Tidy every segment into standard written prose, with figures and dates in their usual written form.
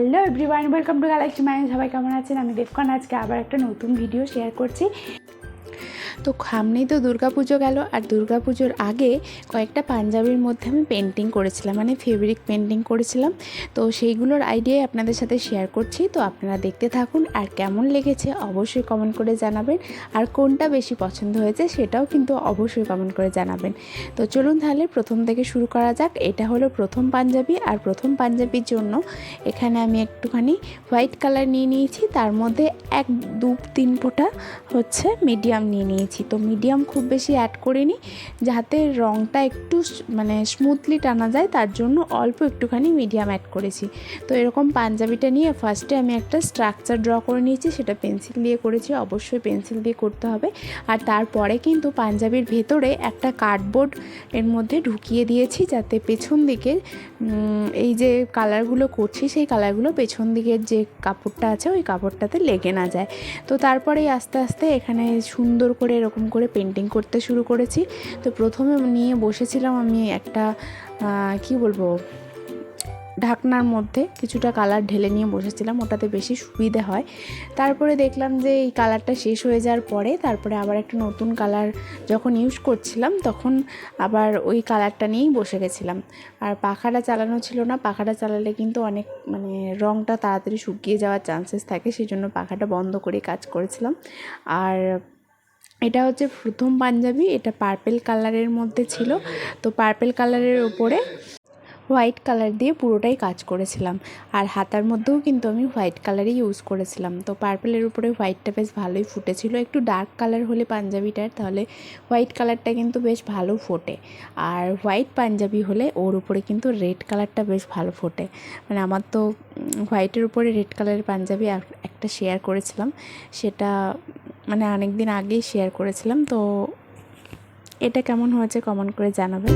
Hello everyone, welcome to Galaxy mind. সবাই কেমন আছেন? আমি দেবক্ষণ আজকে আবার একটা নতুন ভিডিও শেয়ার করছি। তো সামনেই তো দুর্গাপুজো গেল, আর দুর্গাপুজোর আগে কয়েকটা পাঞ্জাবির মধ্যে আমি পেন্টিং করেছিলাম, মানে ফেব্রিক পেন্টিং করেছিলাম। তো সেইগুলোর আইডিয়াই আপনাদের সাথে শেয়ার করছি। তো আপনারা দেখতে থাকুন, আর কেমন লেগেছে অবশ্যই কমেন্ট করে জানাবেন, আর কোনটা বেশি পছন্দ হয়েছে সেটাও কিন্তু অবশ্যই কমেন্ট করে জানাবেন। তো চলুন তাহলে প্রথম থেকে শুরু করা যাক। এটা হলো প্রথম পাঞ্জাবি, আর প্রথম পাঞ্জাবির জন্য এখানে আমি একটুখানি হোয়াইট কালার নিয়ে নিয়েছি, তার মধ্যে 1-2-3 ফোঁটা হচ্ছে মিডিয়াম নিয়ে নিয়েছি। তো মিডিয়াম খুব বেশি অ্যাড করিনি, যাতে রঙটা একটু মানে স্মুথলি টানা যায়, তার জন্য অল্প একটুখানি মিডিয়াম অ্যাড করেছি। তো এরকম পাঞ্জাবিটা নিয়ে ফার্স্টে আমি একটা স্ট্রাকচার ড্র করে নিয়েছি, সেটা পেন্সিল দিয়ে করেছি, অবশ্যই পেন্সিল দিয়ে করতে হবে। আর তারপরে কিন্তু পাঞ্জাবির ভেতরে একটা কার্ডবোর্ড এর মধ্যে ঢুকিয়ে দিয়েছি, যাতে পেছন দিকের এই যে কালারগুলো করছি সেই কালারগুলো পেছন দিকের যে কাপড়টা আছে ওই কাপড়টাতে লেগে না যায়। তো তারপরেই আস্তে আস্তে এখানে সুন্দর করে এরকম করে পেন্টিং করতে শুরু করেছি। তো প্রথমে নিয়ে বসেছিলাম আমি একটা কি বলবো, ঢাকনার মধ্যে কিছুটা কালার ঢেলে নিয়ে বসেছিলাম, ওটাতে বেশি সুবিধে হয়। তারপরে দেখলাম যে এই কালারটা শেষ হয়ে যাওয়ার পরে তারপরে আবার একটা নতুন কালার যখন ইউজ করছিলাম তখন আবার ওই কালারটা নিয়েই বসে গেছিলাম। আর পাখাটা চালানো ছিল না, পাখাটা চালালে কিন্তু অনেক মানে রঙটা তাড়াতাড়ি শুকিয়ে যাওয়ার চান্সেস থাকে, সেই জন্য পাখাটা বন্ধ করে কাজ করেছিলাম। আর এটা হচ্ছে প্রথম পাঞ্জাবি, এটা পার্পেল কালারের মধ্যে ছিল। তো পার্পেল কালারের উপরে হোয়াইট কালার দিয়ে পুরোটাই কাজ করেছিলাম, আর হাতার মধ্যেও কিন্তু আমি হোয়াইট কালারই ইউজ করেছিলাম। তো পার্পেলের উপরে হোয়াইটটা বেশ ভালোই ফুটেছিল। একটু ডার্ক কালার হলে পাঞ্জাবিটার, তাহলে হোয়াইট কালারটা কিন্তু বেশ ভালো ফোটে, আর হোয়াইট পাঞ্জাবি হলে ওর উপরে কিন্তু রেড কালারটা বেশ ভালো ফোটে। মানে আমার তো হোয়াইটের উপরে রেড কালারের পাঞ্জাবি একটা শেয়ার করেছিলাম, সেটা মানে অনেক দিন আগেই শেয়ার করেছিলাম। তো এটা কেমন হয়েছে কমেন্ট করে জানাবেন।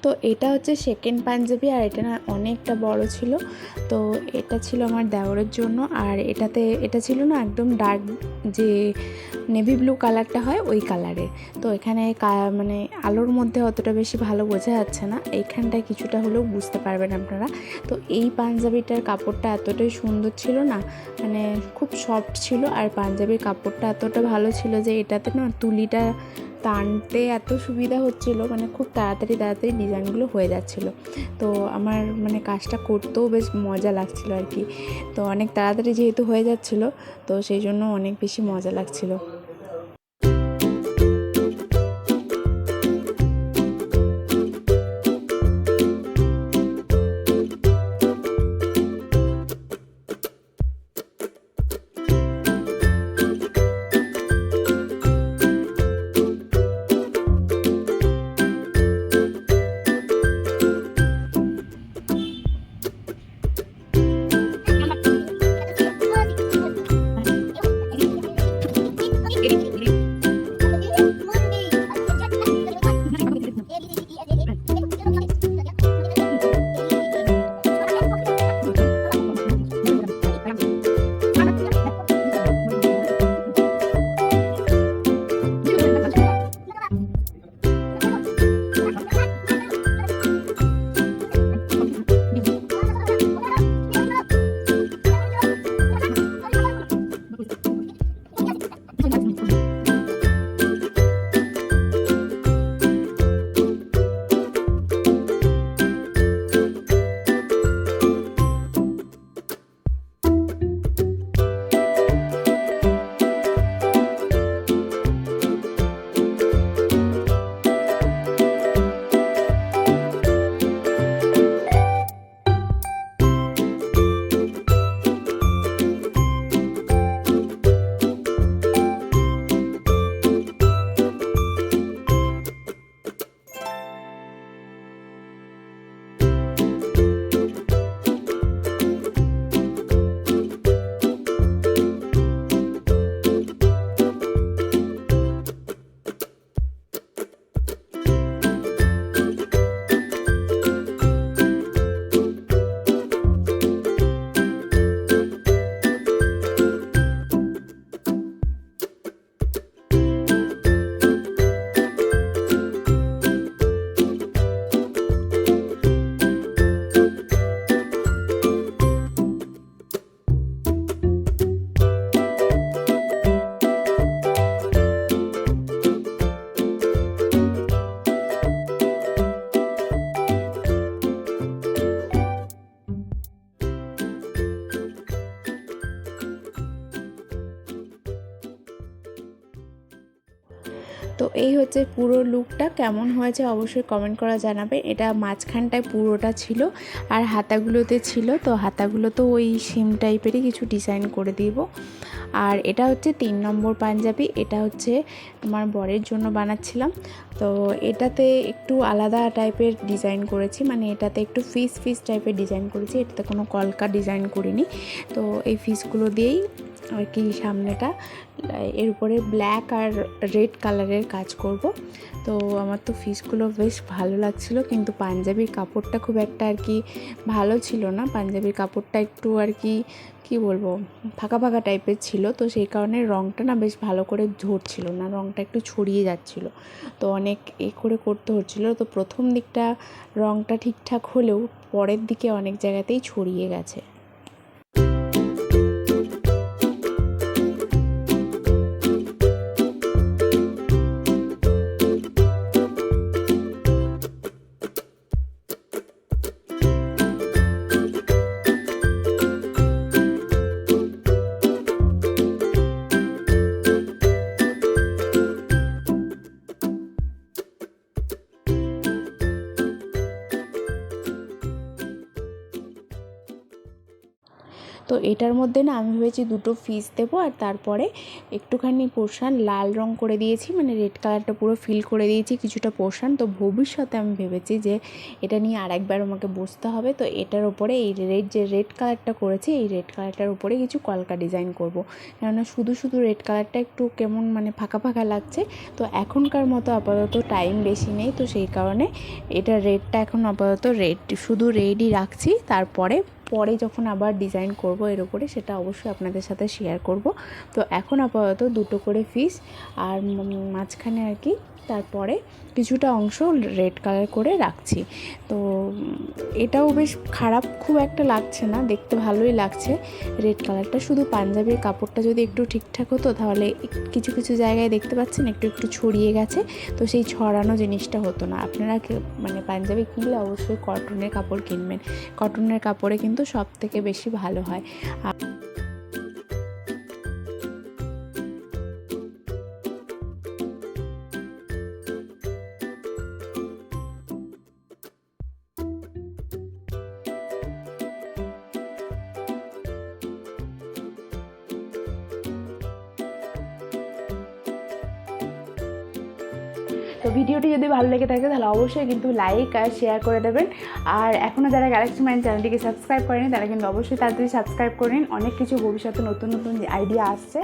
তো এটা হচ্ছে সেকেন্ড পাঞ্জাবি, আর এটা না অনেকটা বড় ছিল। তো এটা ছিল আমার দেওরের জন্য, আর এটা ছিল না একদম ডার্ক যে নেভি ব্লু কালারটা হয় ওই কালারের। তো এখানে মানে আলোর মধ্যে অতটা বেশি ভালো বোঝা যাচ্ছে না, এইখানটায় কিছুটা হলেও বুঝতে পারবেন আপনারা। তো এই পাঞ্জাবিটার কাপড়টা এতটাই সুন্দর ছিল না, মানে খুব সফট ছিল, আর পাঞ্জাবির কাপড়টা এতটা ভালো ছিল যে এটাতে না তুলিটা টানতে এত সুবিধা হচ্ছিল, মানে খুব তাড়াতাড়ি ডিজাইনগুলো হয়ে যাচ্ছিলো। তো আমার মানে কাজটা করতেও বেশ মজা লাগছিলো আর কি। তো অনেক তাড়াতাড়ি যেহেতু হয়ে যাচ্ছিলো, তো সেই জন্য অনেক বেশি মজা লাগছিলো। এই হচ্ছে পুরো লুকটা। কেমন হয়েছে অবশ্যই কমেন্ট করা জানাবে। এটা মাঝখানটায় পুরোটা ছিল আর হাতাগুলোতে ছিল, তো হাতাগুলো তো ওই সেম টাইপেরই কিছু ডিজাইন করে দিব। আর এটা হচ্ছে 3 নম্বর পাঞ্জাবি। এটা হচ্ছে আমার বরের জন্য বানাচ্ছিলাম। তো এটাতে একটু আলাদা টাইপের ডিজাইন করেছি, মানে এটাতে একটু ফিস টাইপের ডিজাইন করেছি, এটাতে কোনো কলকা ডিজাইন করিনি। তো এই ফিসগুলো দিয়েই আর কি সামনেটা, এর উপরে ব্ল্যাক আর রেড কালারের কাজ করব। তো আমার তো ফিসগুলো বেশ ভালো লাগছিলো, কিন্তু পাঞ্জাবির কাপড়টা খুব একটা আর কি ভালো ছিল না। পাঞ্জাবির কাপড়টা একটু আর কি বলবো ফাঁকা ফাঁকা টাইপের ছিল, তো সেই কারণে রঙটা না বেশ ভালো করে ঝরছিল না, রঙটা একটু ছড়িয়ে যাচ্ছিলো, তো অনেক করে করতে হচ্ছিলো। তো প্রথম দিকটা রঙটা ঠিকঠাক হলেও পরের দিকে অনেক জায়গাতেই ছড়িয়ে গেছে। তো এটার মধ্যে না আমি ভেবেছি দুটো ফিস দেবো, আর তারপরে একটুখানি পোর্শান লাল রং করে দিয়েছি, মানে রেড কালারটা পুরো ফিল করে দিয়েছি কিছুটা পোর্শান। তো ভবিষ্যতে আমি ভেবেছি যে এটা নিয়ে আরেকবার আমাকে বসতে হবে। তো এটার উপরে এই রেড কালারটা করেছি, এই রেড কালারটার উপরে কিছু কলকা ডিজাইন করব, কেননা শুধু রেড কালারটা একটু কেমন মানে ফাঁকা ফাঁকা লাগছে। তো এখনকার মতো আপাতত টাইম বেশি নেই, তো সেই কারণে এটা রেডটা এখন আপাতত শুধু রেডই রাখছি। তারপরে যখন আবার ডিজাইন করব এর উপরে, সেটা অবশ্যই আপনাদের সাথে শেয়ার করব। তো এখন আপাতত দুটো করে ফিস আর মাঝখানে আর কি তারপরে কিছুটা অংশ রেড কালার করে রাখছি। তো এটাও বেশ খারাপ খুব একটা লাগছে না, দেখতে ভালোই লাগছে রেড কালারটা। শুধু পাঞ্জাবির কাপড়টা যদি একটু ঠিকঠাক হতো, তাহলে কিছু জায়গায় দেখতে পাচ্ছেন একটু ছড়িয়ে গেছে, তো সেই ছড়ানো জিনিসটা হতো না। আপনারা মানে পাঞ্জাবি কিনলে অবশ্যই কটনের কাপড় কিনবেন, কটনের কাপড়ে কিন্তু সব থেকে বেশি ভালো হয়। তো ভিডিওটি যদি ভালো লেগে থাকে তাহলে অবশ্যই কিন্তু লাইক আর শেয়ার করে দেবেন। আর এখনও যারা গ্যালাক্সি মাইন্ড চ্যানেলটিকে সাবস্ক্রাইব করেনি তারা কিন্তু অবশ্যই তাড়াতাড়ি সাবস্ক্রাইব করে নিন। অনেক কিছু ভবিষ্যতে নতুন আইডিয়া আসছে,